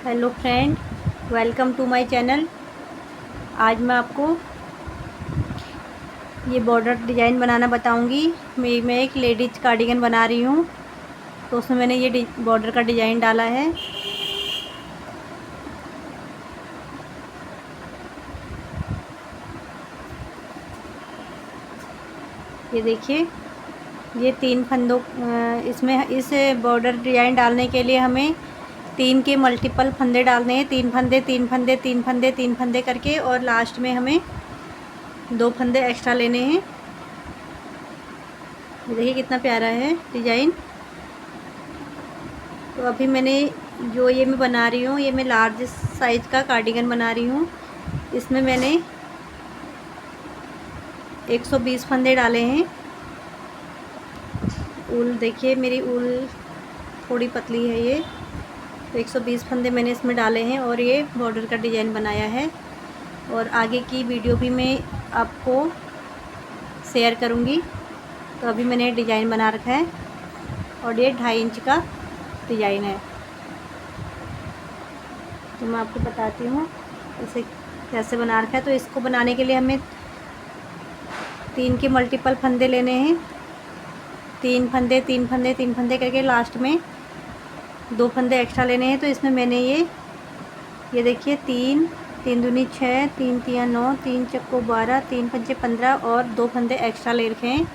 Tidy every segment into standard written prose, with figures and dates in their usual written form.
Hello friend, welcome to my channel. आज मैं आपको ये बॉर्डर डिज़ाइन बनाना बताऊंगी। मैं एक लेडीज कार्डिगन बना रही हूँ, तो उसमें मैंने ये बॉर्डर का डिज़ाइन डाला है। ये देखिए, ये 3 फंदों इसमें इस बॉर्डर डिज़ाइन डालने के लिए हमें 3 के मल्टीपल फंदे डालने हैं। 3 फंदे 3 फंदे 3 फंदे 3 फंदे करके, और लास्ट में हमें 2 फंदे एक्स्ट्रा लेने हैं। ये देखिए कितना प्यारा है डिज़ाइन। तो अभी मैंने जो ये मैं बना रही हूँ, ये मैं लार्ज साइज़ का कार्डिगन बना रही हूँ। इसमें मैंने 120 फंदे डाले हैं। ऊल देखिए, मेरी ऊल थोड़ी पतली है ये, तो 120 फंदे मैंने इसमें डाले हैं और ये बॉर्डर का डिज़ाइन बनाया है। और आगे की वीडियो भी मैं आपको शेयर करूँगी। तो अभी मैंने डिज़ाइन बना रखा है और ये 2.5 इंच का डिज़ाइन है। तो मैं आपको बताती हूँ इसे कैसे बना रखा है। तो इसको बनाने के लिए हमें 3 के मल्टीपल फंदे लेने हैं। 3 फंदे 3 फंदे 3 फंदे करके लास्ट में 2 फंदे एक्स्ट्रा लेने हैं। तो इसमें मैंने ये देखिए 3 3 दूनी 6, 3 तिया 9, 3 चक्को 12, 3 पंचे 15 और 2 फंदे एक्स्ट्रा ले रखे हैं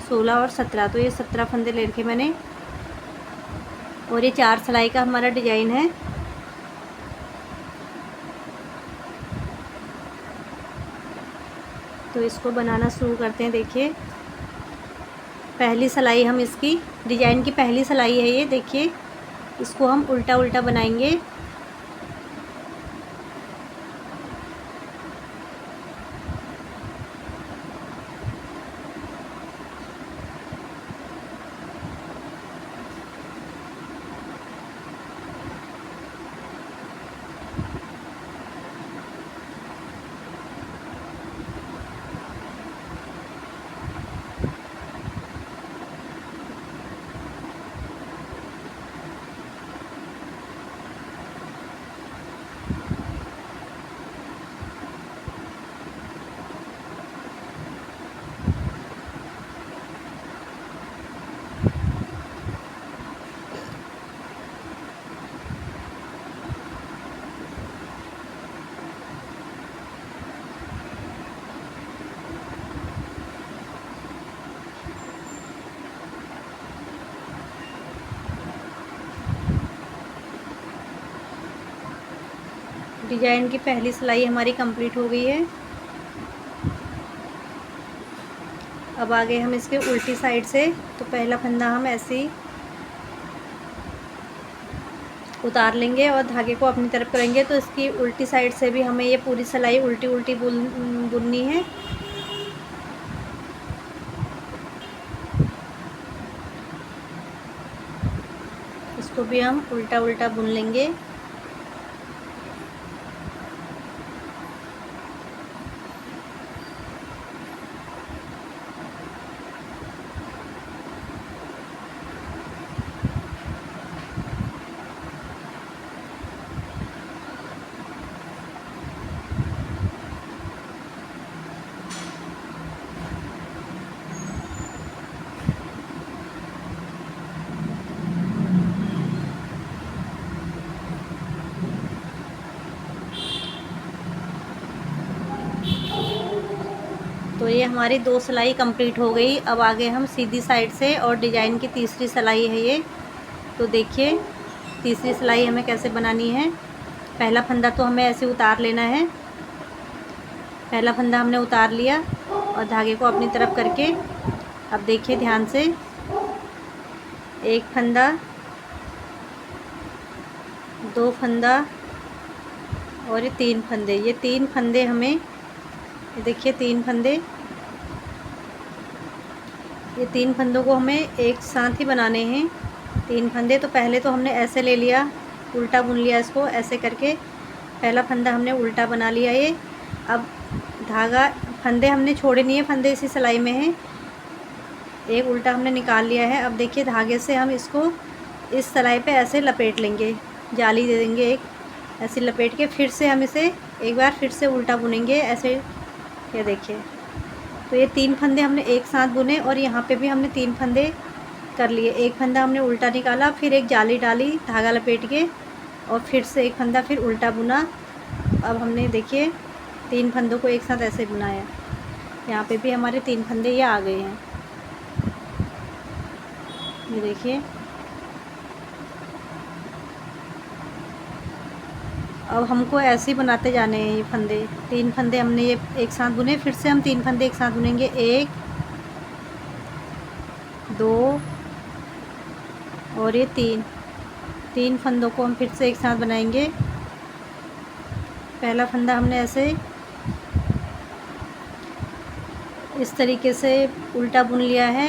16 और 17। तो ये 17 फंदे ले रखे मैंने। और ये 4 सिलाई का हमारा डिज़ाइन है। तो इसको बनाना शुरू करते हैं। देखिए, पहली सिलाई हम इसकी डिज़ाइन की पहली सिलाई है ये। देखिए, इसको हम उल्टा उल्टा बनाएंगे। डिज़ाइन की पहली सिलाई हमारी कंप्लीट हो गई है। अब आगे हम इसके उल्टी साइड से, तो पहला फंदा हम ऐसे ही उतार लेंगे और धागे को अपनी तरफ करेंगे। तो इसकी उल्टी साइड से भी हमें ये पूरी सिलाई उल्टी उल्टी बुननी है। इसको भी हम उल्टा उल्टा बुन लेंगे। तो ये हमारी 2 सिलाई कंप्लीट हो गई। अब आगे हम सीधी साइड से, और डिज़ाइन की तीसरी सिलाई है ये। तो देखिए, तीसरी सिलाई हमें कैसे बनानी है। पहला फंदा तो हमें ऐसे उतार लेना है। पहला फंदा हमने उतार लिया और धागे को अपनी तरफ करके, अब देखिए ध्यान से, एक फंदा, 2 फंदा और ये 3 फंदे। ये 3 फंदे हमें, ये देखिए 3 फंदे, ये 3 फंदों को हमें एक साथ ही बनाने हैं। 3 फंदे तो पहले तो हमने ऐसे ले लिया, उल्टा बुन लिया इसको ऐसे करके। पहला फंदा हमने उल्टा बना लिया ये। अब धागा, फंदे हमने छोड़े नहीं है, फंदे इसी सिलाई में हैं। एक उल्टा हमने निकाल लिया है। अब देखिए, धागे से हम इसको इस सिलाई पे ऐसे लपेट लेंगे, जाली दे देंगे एक, ऐसे लपेट के फिर से हम इसे एक बार फिर से उल्टा बुनेंगे ऐसे। ये देखिए, तो ये 3 फंदे हमने एक साथ बुने और यहाँ पे भी हमने 3 फंदे कर लिए। एक फंदा हमने उल्टा निकाला, फिर एक जाली डाली धागा लपेट के, और फिर से एक फंदा फिर उल्टा बुना। अब हमने देखिए 3 फंदों को एक साथ ऐसे बुनाया। यहाँ पे भी हमारे 3 फंदे ये आ गए हैं, ये देखिए। अब हमको ऐसे ही बनाते जाने हैं ये फंदे। 3 फंदे हमने ये एक साथ बुने, फिर से हम 3 फंदे एक साथ बुनेंगे। 1 2 और ये 3 फंदों को हम फिर से एक साथ बनाएंगे। पहला फंदा हमने ऐसे इस तरीके से उल्टा बुन लिया है।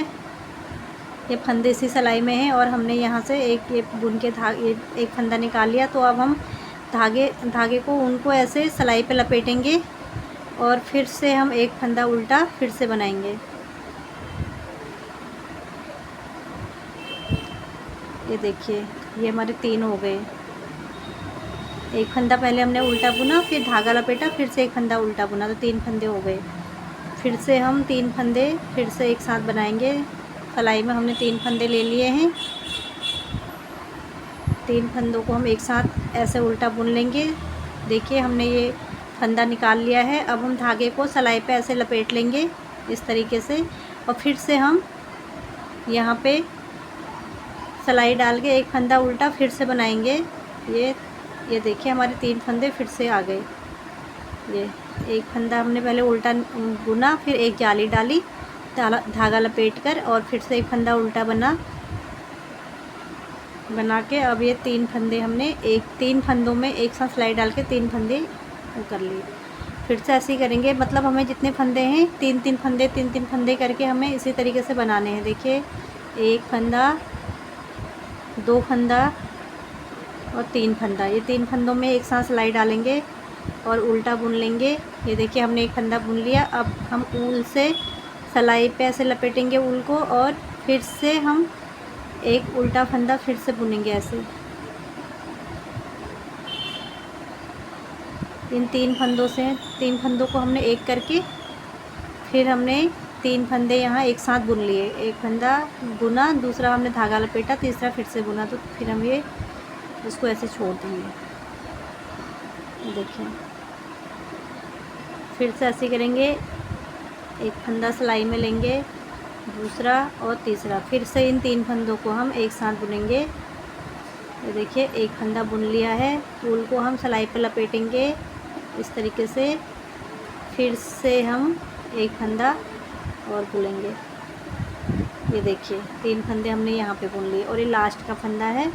ये फंदे इसी सिलाई में है और हमने यहाँ से एक ये बुन के एक फंदा निकाल लिया। तो अब हम धागे को उनको ऐसे सिलाई पे लपेटेंगे और फिर से हम एक फंदा उल्टा फिर से बनाएंगे। ये देखिए, ये हमारे 3 हो गए। एक फंदा पहले हमने उल्टा बुना, फिर धागा लपेटा, फिर से एक फंदा उल्टा बुना, तो 3 फंदे हो गए। फिर से हम 3 फंदे फिर से एक साथ बनाएंगे। सिलाई में हमने 3 फंदे ले लिए हैं। 3 फंदों को हम एक साथ ऐसे उल्टा बुन लेंगे। देखिए, हमने ये फंदा निकाल लिया है। अब हम धागे को सिलाई पे ऐसे लपेट लेंगे इस तरीके से, और फिर से हम यहाँ पे सिलाई डाल के एक फंदा उल्टा फिर से बनाएंगे। ये देखिए, हमारे 3 फंदे फिर से आ गए। ये एक फंदा हमने पहले उल्टा बुना, फिर एक जाली डाली धागा लपेट कर, और फिर से एक फंदा उल्टा बना के अब ये 3 फंदे हमने 3 फंदों में एक साथ सिलाई डाल के 3 फंदे कर लिए। फिर से ऐसे ही करेंगे, मतलब हमें जितने फंदे हैं 3 फंदे करके हमें इसी तरीके से बनाने हैं। देखिए, 1 फंदा, 2 फंदा और 3 फंदा। ये 3 फंदों में एक साथ सिलाई डालेंगे और उल्टा बुन लेंगे। ये देखिए, हमने एक फंदा बुन लिया। अब हम ऊल से सिलाई पे ऐसे लपेटेंगे ऊल को, और फिर से हम एक उल्टा फंदा फिर से बुनेंगे ऐसे। इन 3 फंदों को हमने एक करके फिर हमने 3 फंदे यहाँ एक साथ बुन लिए। एक फंदा बुना, दूसरा हमने धागा लपेटा, तीसरा फिर से बुना, तो फिर हम ये इसको ऐसे छोड़ देंगे। देखिए, फिर से ऐसे करेंगे। एक फंदा सिलाई में लेंगे, दूसरा और तीसरा, फिर से इन 3 फंदों को हम एक साथ बुनेंगे। ये देखिए, एक फंदा बुन लिया है। ऊल को हम सिलाई पे लपेटेंगे इस तरीके से, फिर से हम एक फंदा और बुनेंगे। ये देखिए, 3 फंदे हमने यहाँ पे बुन लिए, और ये लास्ट का फंदा है।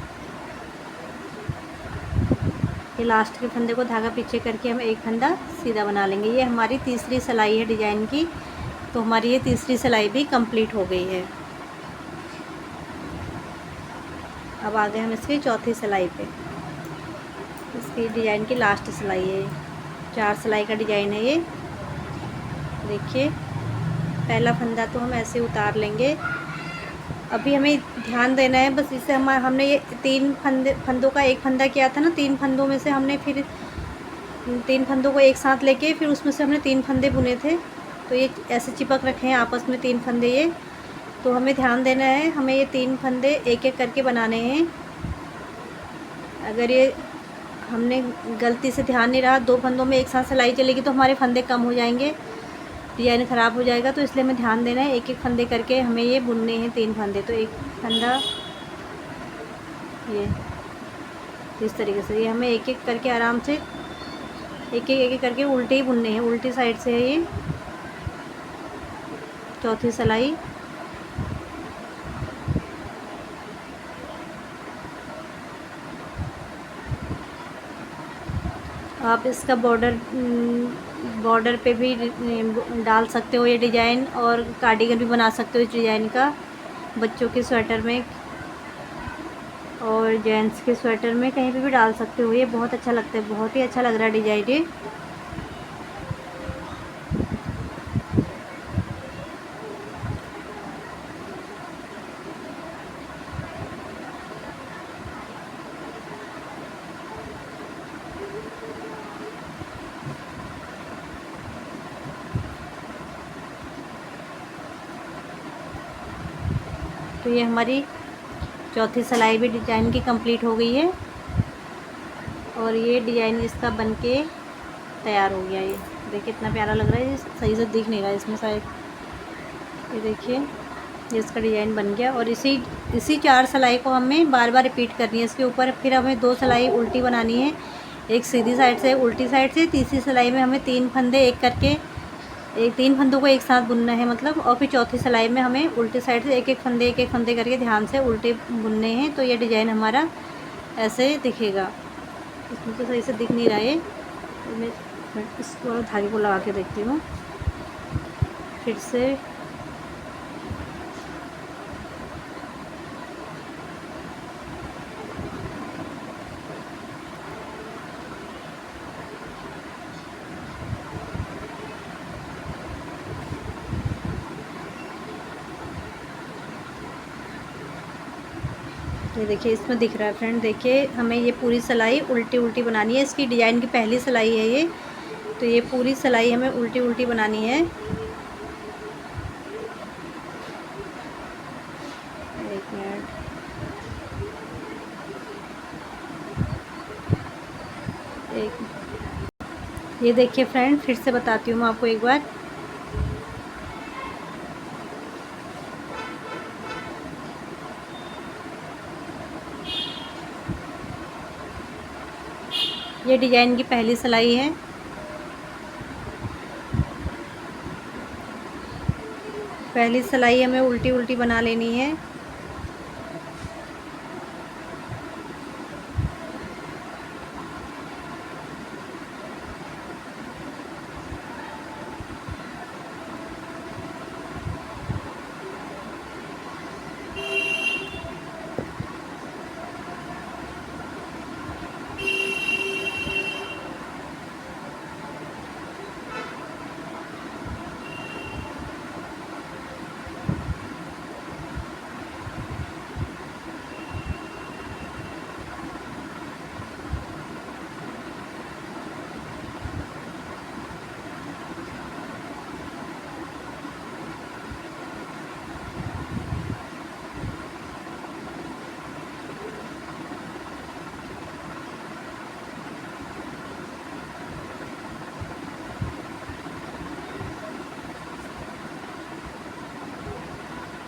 ये लास्ट के फंदे को धागा पीछे करके हम एक फंदा सीधा बना लेंगे। ये हमारी तीसरी सिलाई है डिजाइन की, तो हमारी ये तीसरी सिलाई भी कंप्लीट हो गई है। अब आ गए हम इसकी चौथी सिलाई पे। इसकी डिजाइन की लास्ट सिलाई है, 4 सिलाई का डिजाइन है ये। देखिए, पहला फंदा तो हम ऐसे उतार लेंगे। अभी हमें ध्यान देना है बस, इसे हमने ये 3 फंदों का एक फंदा किया था ना। 3 फंदों में से हमने फिर 3 फंदों को एक साथ लेके फिर उसमें से हमने 3 फंदे बुने थे, तो ये ऐसे चिपक रखे हैं आपस में 3 फंदे ये। तो हमें ध्यान देना है, हमें ये 3 फंदे एक एक करके बनाने हैं। अगर ये हमने गलती से ध्यान नहीं रहा, 2 फंदों में एक साथ सिलाई चलेगी तो हमारे फंदे कम हो जाएंगे, डिजाइन ख़राब हो जाएगा। तो इसलिए हमें ध्यान देना है, एक एक फंदे करके हमें ये बुनने हैं 3 फंदे। तो एक फंदा ये इस तरीके से, ये हमें एक एक करके आराम से एक एक करके उल्टे ही बुनने हैं। उल्टी साइड से है ये चौथी सिलाई। आप इसका बॉर्डर पे भी डाल सकते हो ये डिज़ाइन, और कार्डिगन भी बना सकते हो इस डिज़ाइन का, बच्चों के स्वेटर में और जेंट्स के स्वेटर में, कहीं पे भी डाल सकते हो। ये बहुत अच्छा लगता है, बहुत ही अच्छा लग रहा है डिज़ाइन ये। तो ये हमारी चौथी सिलाई भी डिजाइन की कंप्लीट हो गई है और ये डिजाइन इसका बनके तैयार हो गया। ये देखिए कितना प्यारा लग रहा है, ये सही से दिख नहीं रहा है इसमें शायद। ये देखिए ये इसका डिज़ाइन बन गया और इसी 4 सिलाई को हमें बार बार रिपीट करनी है। इसके ऊपर फिर हमें 2 सिलाई उल्टी बनानी है, एक सीधी साइड से उल्टी साइड से। तीसरी सिलाई में हमें 3 फंदे एक करके 3 फंदों को एक साथ बुनना है मतलब। और फिर चौथी सिलाई में हमें उल्टी साइड से एक एक फंदे करके ध्यान से उल्टे बुनने हैं। तो ये डिज़ाइन हमारा ऐसे दिखेगा। इसमें तो सही से दिख नहीं रहा है, मैं इस वाला धागे को लगा के देखती हूँ फिर से। ये देखिए इसमें दिख रहा है फ्रेंड, देखिए हमें ये पूरी सिलाई उल्टी उल्टी बनानी है। इसकी डिज़ाइन की पहली सिलाई है ये, तो ये पूरी सिलाई हमें उल्टी उल्टी बनानी है। एक मिनट, ये देखिए फ्रेंड, फिर से बताती हूँ मैं आपको एक बार। ये डिज़ाइन की पहली सिलाई है, पहली सिलाई हमें उल्टी उल्टी बना लेनी है।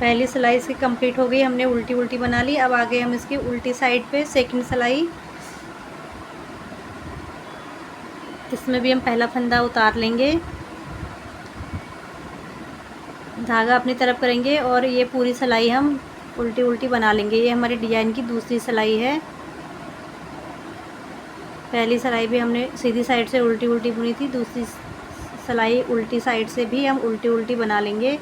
पहली सिलाई इसकी कंप्लीट हो गई, हमने उल्टी उल्टी बना ली। अब आगे हम इसकी उल्टी साइड पे सेकंड सिलाई, इसमें भी हम पहला फंदा उतार लेंगे, धागा अपनी तरफ करेंगे और ये पूरी सिलाई हम उल्टी उल्टी बना लेंगे। ये हमारी डिज़ाइन की दूसरी सिलाई है। पहली सिलाई भी हमने सीधी साइड से उल्टी उल्टी बुनी थी, दूसरी सिलाई उल्टी साइड से भी हम उल्टी उल्टी बना लेंगे।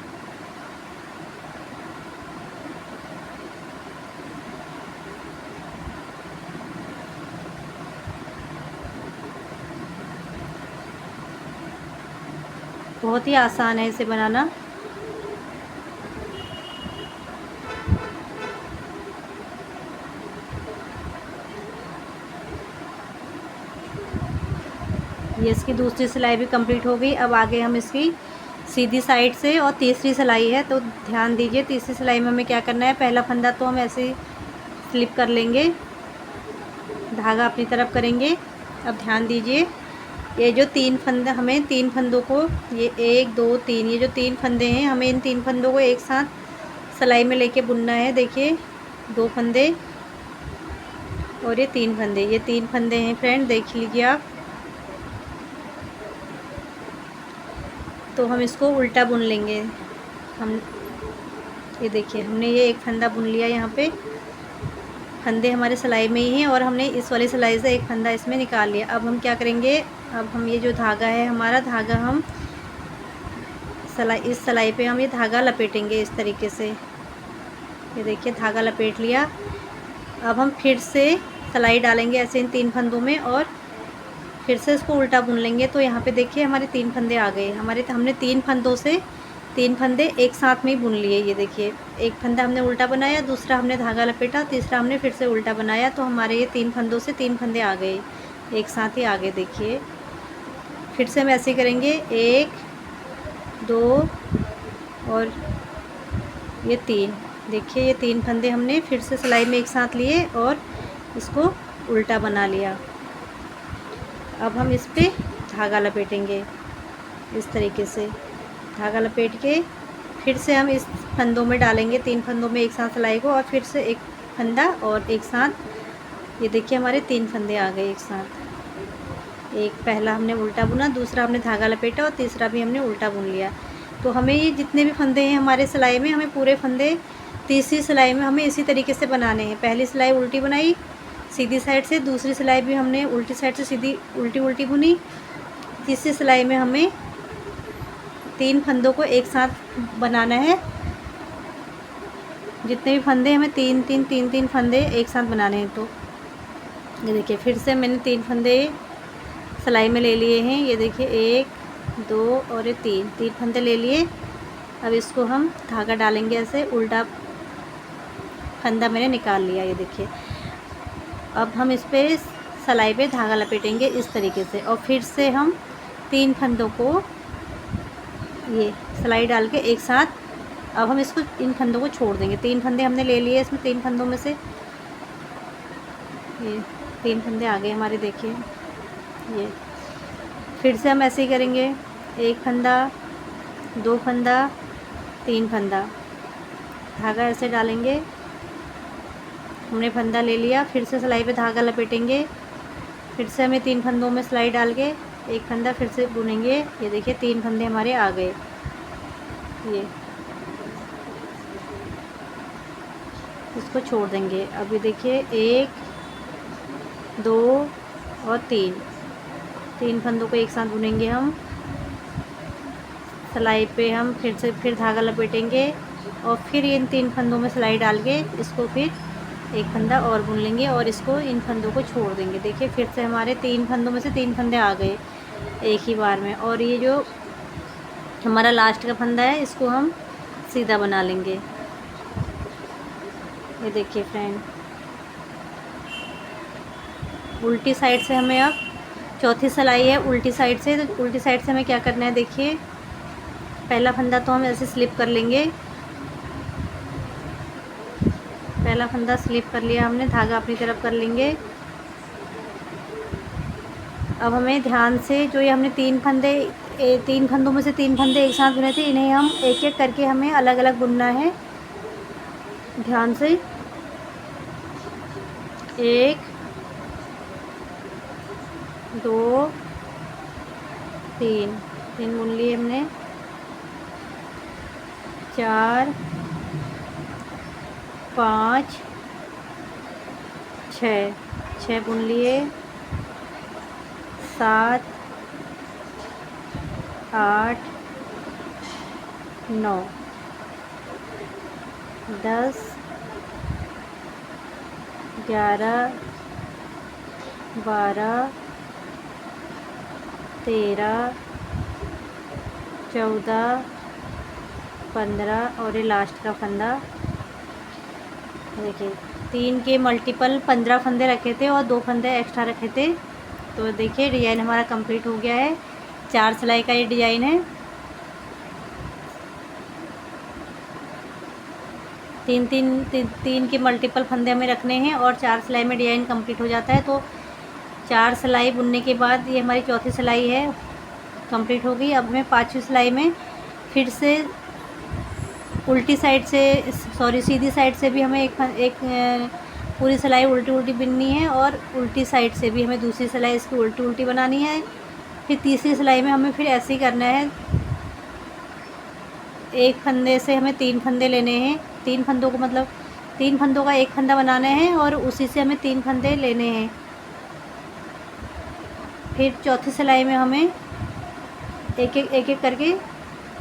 बहुत ही आसान है इसे बनाना। ये इसकी दूसरी सिलाई भी कंप्लीट हो गई। अब आगे हम इसकी सीधी साइड से और तीसरी सिलाई है, तो ध्यान दीजिए तीसरी सिलाई में हमें क्या करना है। पहला फंदा तो हम ऐसे ही स्लिप कर लेंगे, धागा अपनी तरफ करेंगे। अब ध्यान दीजिए, ये जो 3 फंदे, हमें 3 फंदों को, ये 1 2 3, ये जो 3 फंदे हैं, हमें इन 3 फंदों को एक साथ सिलाई में लेके बुनना है। देखिए 2 फंदे और ये 3 फंदे, ये 3 फंदे हैं फ्रेंड, देख लीजिए आप। तो हम इसको उल्टा बुन लेंगे। हम ये देखिए हमने ये एक फंदा बुन लिया, यहाँ पे फंदे हमारे सिलाई में ही हैं और हमने इस वाली सिलाई से एक फंदा इसमें निकाल लिया। अब हम क्या करेंगे, अब हम ये जो धागा है हमारा, धागा हम इस सिलाई पे हम ये धागा लपेटेंगे इस तरीके से। ये देखिए धागा लपेट लिया। अब हम फिर से सिलाई डालेंगे ऐसे इन 3 फंदों में और फिर से इसको उल्टा बुन लेंगे। तो यहाँ पे देखिए हमारे 3 फंदे आ गए हमारे। हमने 3 फंदों से 3 फंदे एक साथ में ही बुन लिए। ये देखिए एक फंदा हमने उल्टा बनाया, दूसरा हमने धागा लपेटा, तीसरा हमने फिर से उल्टा बनाया। तो हमारे ये 3 फंदों से 3 फंदे आ गए एक साथ ही आगे। देखिए फिर से हम ऐसे करेंगे, 1 2 और ये 3। देखिए ये 3 फंदे हमने फिर से सिलाई में एक साथ लिए और इसको उल्टा बना लिया। अब हम इस पे धागा लपेटेंगे इस तरीके से। धागा लपेट के फिर से हम इस फंदों में डालेंगे, 3 फंदों में एक साथ सिलाई को, और फिर से एक फंदा और एक साथ। ये देखिए हमारे 3 फंदे आ गए एक साथ। एक पहला हमने उल्टा बुना, दूसरा हमने धागा लपेटा और तीसरा भी हमने उल्टा बुन लिया। तो हमें ये जितने भी फंदे हैं हमारे सिलाई में, हमें पूरे फंदे तीसरी सिलाई में हमें इसी तरीके से बनाने हैं। पहली सिलाई उल्टी बनाई सीधी साइड से, दूसरी सिलाई भी हमने उल्टी साइड से सीधी उल्टी बुनी, तीसरी सिलाई में हमें 3 फंदों को एक साथ बनाना है। जितने भी फंदे हमें 3 फंदे एक साथ बनाने हैं। तो ये देखिए फिर से मैंने 3 फंदे सिलाई में ले लिए हैं। ये देखिए 1 2 और ये 3 फंदे ले लिए। अब इसको हम धागा डालेंगे, ऐसे उल्टा फंदा मैंने निकाल लिया। ये देखिए अब हम इस पे सिलाई पे धागा लपेटेंगे इस तरीके से, और फिर से हम 3 फंदों को ये सिलाई डाल के एक साथ, अब हम इसको इन फंदों को छोड़ देंगे। 3 फंदे हमने ले लिए, इसमें 3 फंदों में से ये 3 फंदे आ गए हमारे। देखिए ये फिर से हम ऐसे ही करेंगे, 1 फंदा 2 फंदा 3 फंदा, धागा ऐसे डालेंगे। हमने फंदा ले लिया, फिर से सिलाई पे धागा लपेटेंगे, फिर से हमें 3 फंदों में सिलाई डाल के एक फंदा फिर से बुनेंगे। ये देखिए 3 फंदे हमारे आ गए। ये इसको छोड़ देंगे। अब ये देखिए 1 2 और 3 फंदों को एक साथ बुनेंगे हम। सिलाई पे हम फिर धागा लपेटेंगे और फिर इन 3 फंदों में सिलाई डाल के इसको फिर एक फंदा और बुन लेंगे और इसको इन फंदों को छोड़ देंगे। देखिए फिर से हमारे 3 फंदों में से 3 फंदे आ गए एक ही बार में। और ये जो हमारा लास्ट का फंदा है इसको हम सीधा बना लेंगे। ये देखिए फ्रेंड, उल्टी साइड से हमें अब चौथी सिलाई है उल्टी साइड से। तो उल्टी साइड से हमें क्या करना है, देखिए पहला फंदा तो हम ऐसे स्लिप कर लेंगे। पहला फंदा स्लिप कर लिया हमने, धागा अपनी तरफ कर लेंगे। अब हमें ध्यान से जो ये हमने 3 फंदों में से 3 फंदे एक साथ बुने थे, इन्हें हम एक एक करके हमें अलग अलग बुनना है। ध्यान से 1 2 3 बुन लिए हमने, 4 5 6 बुन लिए, 7 8 9 10 11 12 13 14 15 और ये लास्ट का फंदा। देखिए 3 के मल्टीपल 15 फंदे रखे थे और 2 फंदे एक्स्ट्रा रखे थे। तो देखिए डिज़ाइन हमारा कंप्लीट हो गया है। 4 सिलाई का ये डिज़ाइन है। 3 के मल्टीपल फंदे हमें रखने हैं और 4 सिलाई में डिज़ाइन कंप्लीट हो जाता है। तो 4 सिलाई बुनने के बाद ये हमारी चौथी सिलाई है कंप्लीट हो गई। अब हमें 5वीं सिलाई में फिर से उल्टी साइड से सीधी साइड से भी हमें एक पूरी सिलाई उल्टी बुननी है और उल्टी साइड से भी हमें दूसरी सिलाई इसकी उल्टी बनानी है। फिर तीसरी सिलाई में हमें फिर ऐसे ही करना है। एक फंदे से हमें 3 फंदे लेने हैं, 3 फंदों को मतलब 3 फंदों का एक फंदा बनाना है और उसी से हमें 3 फंदे लेने हैं। फिर चौथी सिलाई में हमें एक एक करके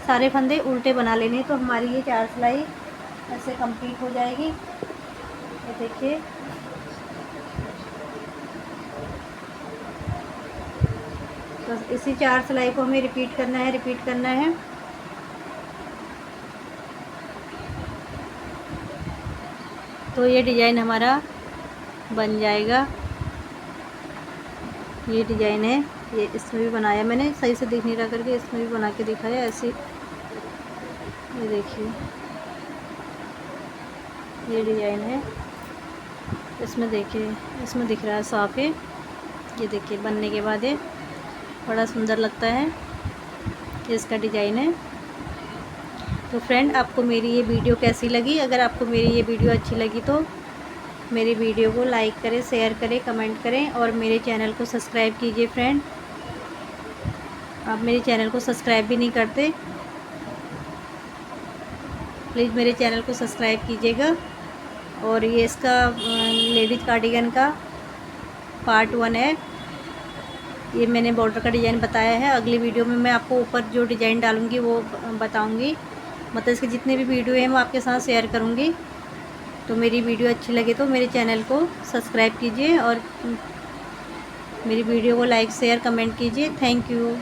सारे फंदे उल्टे बना लेने। तो हमारी ये 4 सिलाई ऐसे कंप्लीट हो जाएगी। ये देखिए तो इसी 4 सिलाई को हमें रिपीट करना है। तो ये डिज़ाइन हमारा बन जाएगा। ये डिज़ाइन है, ये इसमें भी बनाया मैंने, सही से दिख नहीं रहा करके इसमें भी बना के दिखाया ऐसे। ये देखिए ये डिज़ाइन है, इसमें देखिए, इसमें दिख रहा है साफ है। ये देखिए बनने के बाद ये बड़ा सुंदर लगता है, ये इसका डिज़ाइन है। तो फ्रेंड, आपको मेरी ये वीडियो कैसी लगी? अगर आपको मेरी ये वीडियो अच्छी लगी तो मेरी वीडियो को लाइक करें, शेयर करें, कमेंट करें और मेरे चैनल को सब्सक्राइब कीजिए। फ्रेंड, आप मेरे चैनल को सब्सक्राइब भी नहीं करते, प्लीज़ मेरे चैनल को सब्सक्राइब कीजिएगा। और ये इसका लेडीज़ कार्डिगन का पार्ट 1 है। ये मैंने बॉर्डर का डिज़ाइन बताया है। अगली वीडियो में मैं आपको ऊपर जो डिज़ाइन डालूँगी वो बताऊँगी, मतलब इसके जितने भी वीडियो हैं वो आपके साथ शेयर करूँगी। तो मेरी वीडियो अच्छी लगे तो मेरे चैनल को सब्सक्राइब कीजिए और मेरी वीडियो को लाइक, शेयर, कमेंट कीजिए। Thank you.